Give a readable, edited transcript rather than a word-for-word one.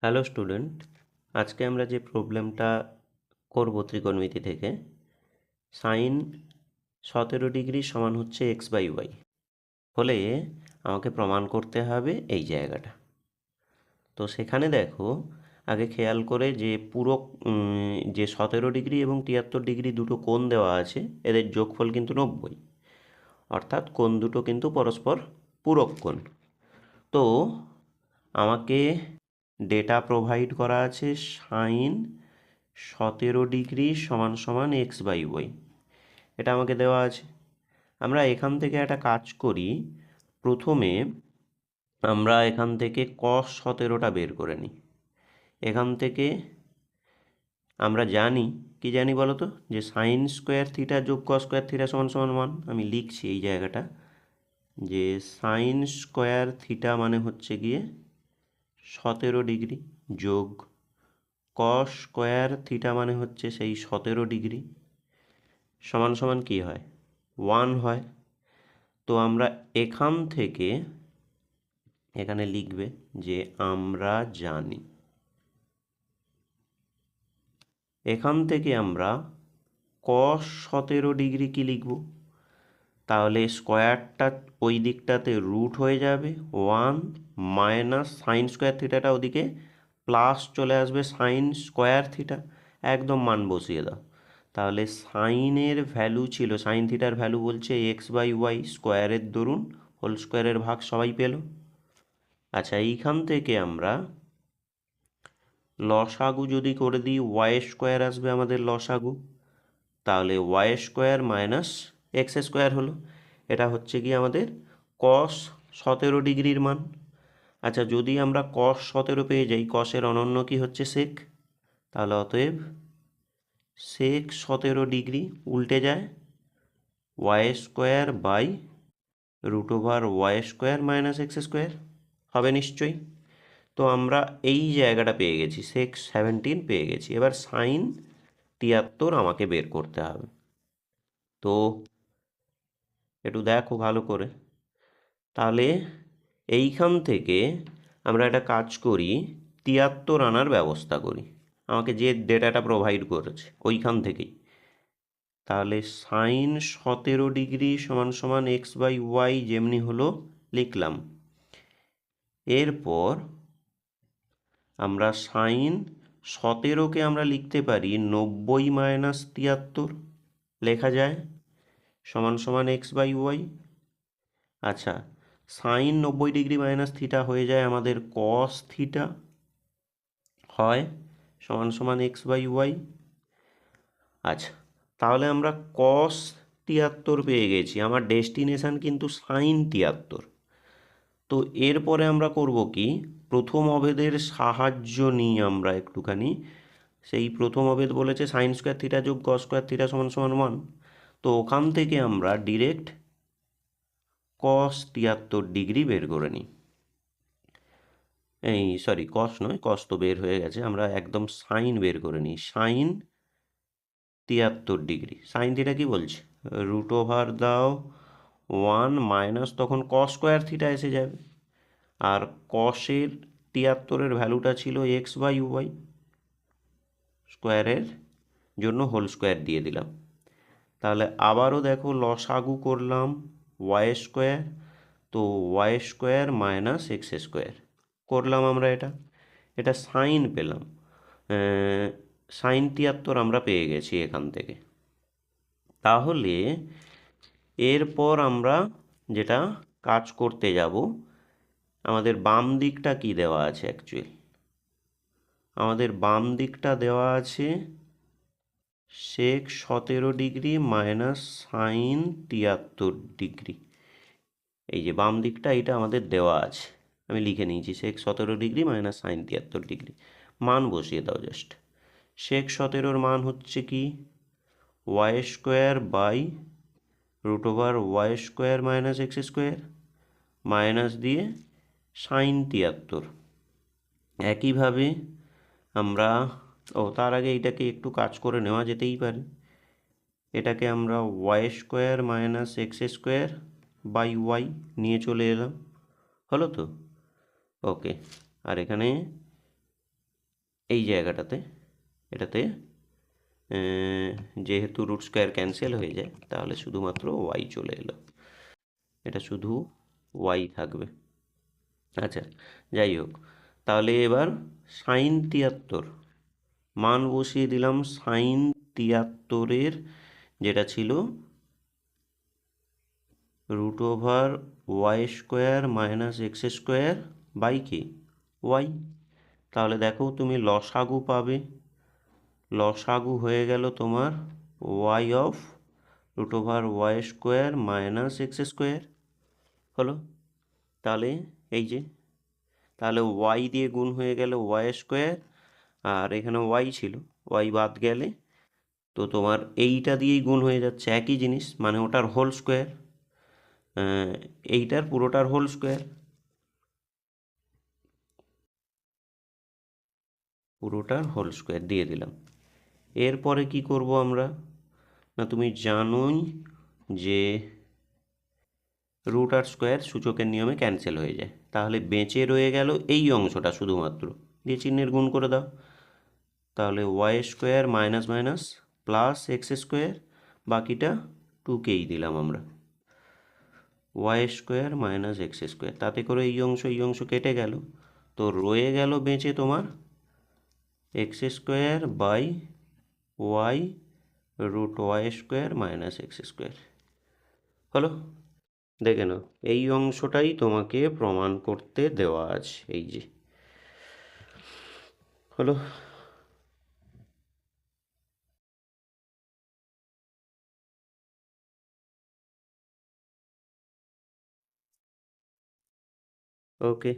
Hello student, আজকে আমরা যে প্রবলেমটা করব ত্রিকোণমিতি থেকে সাইন 17 ডিগ্রি সমান হচ্ছে x/y হলে আমাকে প্রমাণ করতে হবে এই জায়গাটা। তো সেখানে দেখো, আগে খেয়াল করে যে পুরো যে 17 ডিগ্রি এবং 73 ডিগ্রি দুটো কোণ দেওয়া আছে, এদের যোগফল কিন্তু 90, অর্থাৎ কোণ দুটো কিন্তু পরস্পর পূরক কোণ। তো আমাকে ডেটা প্রোভাইড করা আছে সাইন 17 ডিগ্রি সমান সমান x/y, এটা আমাকে দেওয়া আছে। আমরা এখান থেকে একটা কাজ করি, প্রথমে আমরা এখান থেকে cos 17টা বের করে নিই। এখান থেকে আমরা জানি, কি জানি বলো তো, যে সাইন স্কোয়ার থিটা যোগ কস স্কোয়ার থিটা সমান সমান 1। আমি লিখছি এই জায়গাটা, যে সাইন স্কোয়ার থিটা মানে হচ্ছে গিয়ে 17 ডিগ্রি যোগ কস স্কোয়ার থিটা মানে হচ্ছে সেই 17 ডিগ্রি সমান সমান কী হয়, 1 হয়। তো আমরা এখান থেকে এখানে লিখবে যে আমরা জানি, এখান থেকে আমরা কস 17 ডিগ্রি কি লিখব, তাহলে স্কোয়ারটা ওই দিকটাতে রুট হয়ে যাবে 1 মাইনাস সাইন স্কোয়ার থিটাটা ওদিকে প্লাস চলে আসবে সাইন স্কোয়ার থিটা, একদম মান বসিয়ে দাও। তাহলে সাইনের ভ্যালু ছিল, সাইন থিটার ভ্যালু বলছে x/y স্কোয়ারের দরুন হোল স্কোয়ারের ভাগ সবাই পেল। আচ্ছা, এইখান থেকে আমরা লসাগু যদি করে দিই ওয়াই স্কোয়ার আসবে আমাদের লসাগু, তাহলে y square minus x square হলো। এটা হচ্ছে কি আমাদের কস 17 ডিগ্রির মান। আচ্ছা, যদি আমরা কস 17 পেয়ে যাই, কসের অনন্য কি হচ্ছে সেক, তাহলে অতএব সেক 17 ডিগ্রি উল্টে যায় ওয়াই স্কোয়ার বাই √ওয়াই স্কোয়ার মাইনাস এক্স স্কোয়ার হবে নিশ্চয়ই। তো আমরা এই জায়গাটা পেয়ে গেছি, সেক 17 পেয়ে গেছি। এবার সাইন 73 আমাকে বের করতে হবে। তো একটু দেখো ভালো করে, তাহলে এইখান থেকে আমরা একটা কাজ করি, 73 আনার ব্যবস্থা করি, আমাকে যে ডেটাটা প্রোভাইড করেছে ওইখান থেকেই। তাহলে সাইন 17 ডিগ্রি সমান সমান x/y যেমনি হলো লিখলাম। এরপর আমরা সাইন 17কে আমরা লিখতে পারি 90 মাইনাস 73 লেখা যায়, সমান সমান x/y। আচ্ছা, সাইন 90 ডিগ্রি মাইনাস থিটা হয়ে যায় আমাদের কস থিটা, হয় সমান সমান x/y। আচ্ছা, তাহলে আমরা কস 73 পেয়ে গেছি, আমার ডেস্টিনেশান কিন্তু সাইন 73। তো এরপরে আমরা করব কি, প্রথম অভেদের সাহায্য নিই আমরা একটুখানি। সেই প্রথম অভেদ বলেছে সাইন স্কোয়ার থিটা যোগ কস স্কোয়ার থিটা সমান সমান 1। তো ওখান থেকে আমরা ডিরেক্ট কস 73 ডিগ্রি বের করে নিই। এই সরি, কস নয়, কস তো বের হয়ে গেছে, আমরা একদম সাইন বের করে নিই। সাইন 73 ডিগ্রি, সাইন থিটা কি বলছে, √ওভার দাও 1 মাইনাস, তখন কস স্কোয়ার থিটা এসে যাবে, আর কসের 73-এর ভ্যালুটা ছিল x/y স্কোয়ারের জন্য হোল স্কোয়ার দিয়ে দিলাম। তাহলে আবারও দেখো লসাগু করলাম ওয়াই স্কোয়ার, তো y square minus x square করলাম আমরা, এটা সাইন পেলাম, সাইন 73 আমরা পেয়ে গেছি এখান থেকে। তাহলে এরপর আমরা যেটা কাজ করতে যাব, আমাদের বাম দিকটা কি দেওয়া আছে অ্যাকচুয়ালি, আমাদের বাম দিকটা দেওয়া আছে সেক 17 ডিগ্রি মাইনাস সাইন 73 ডিগ্রি। এই যে বাম দিকটা, এটা আমাদের দেওয়া আছে, আমি লিখে নিয়েছি sec 17 degree minus sine 73 degree. মান বসিয়ে দাও জাস্ট। সেক 17-র মান হচ্ছে কি ওয়াই স্কোয়ার বাই √ওয়াই square minus x square, minus দিয়ে সাইন 73। একইভাবে আমরা, তার আগে এইটাকে একটু কাজ করে নেওয়া যেতেই পারে, এটাকে আমরা y square minus x square by y নিয়ে চলে এলাম, হলো তো? ওকে, আর এখানে এই জায়গাটাতে এটাতে যেহেতু রুট স্কোয়ার ক্যান্সেল হয়ে যায় তাহলে শুধুমাত্র ওয়াই চলে এলো, এটা শুধু ওয়াই থাকবে। আচ্ছা, যাই হোক, তাহলে এবার সাইন 73 মান বসিয়ে দিলাম। সাইন 73-এর যেটা ছিল root over y square minus x square by কি ওয়াই। তাহলে দেখো তুমি লসাগু পাবে, লসাগু হয়ে গেল তোমার y of root over y square minus x square হলো। তাহলে এই যে, তাহলে ওয়াই দিয়ে গুণ হয়ে গেল ওয়াই স্কোয়ার, আর এখানে ওয়াই ছিল, ওয়াই বাদ গেলে তো তোমার এইটা দিয়েই গুণ হয়ে যাচ্ছে, একই জিনিস, মানে ওটার হোল স্কোয়ার, এইটার পুরোটার হোল স্কোয়ার, পুরোটার হোল স্কোয়ার দিয়ে দিলাম। এরপরে কি করব আমরা, না তুমি জানোই যে রুট আর স্কোয়ার সূচকের নিয়মে ক্যান্সেল হয়ে যায়, তাহলে বেঁচে রয়ে গেল এই অংশটা শুধুমাত্র, দিয়ে চিহ্নের গুণ করে দাও। তাহলে y square minus minus plus x square, বাকিটা টুকেই দিলাম আমরা, y square minus x square, তাতে করে এই অংশ কেটে গেল, তো রয়ে গেল বেঁচে তোমার x square by y root y square minus x square হলো। দেখে নাও, এই অংশটাই তোমাকে প্রমাণ করতে দেওয়া আছে, এই যে হলো। ওকে।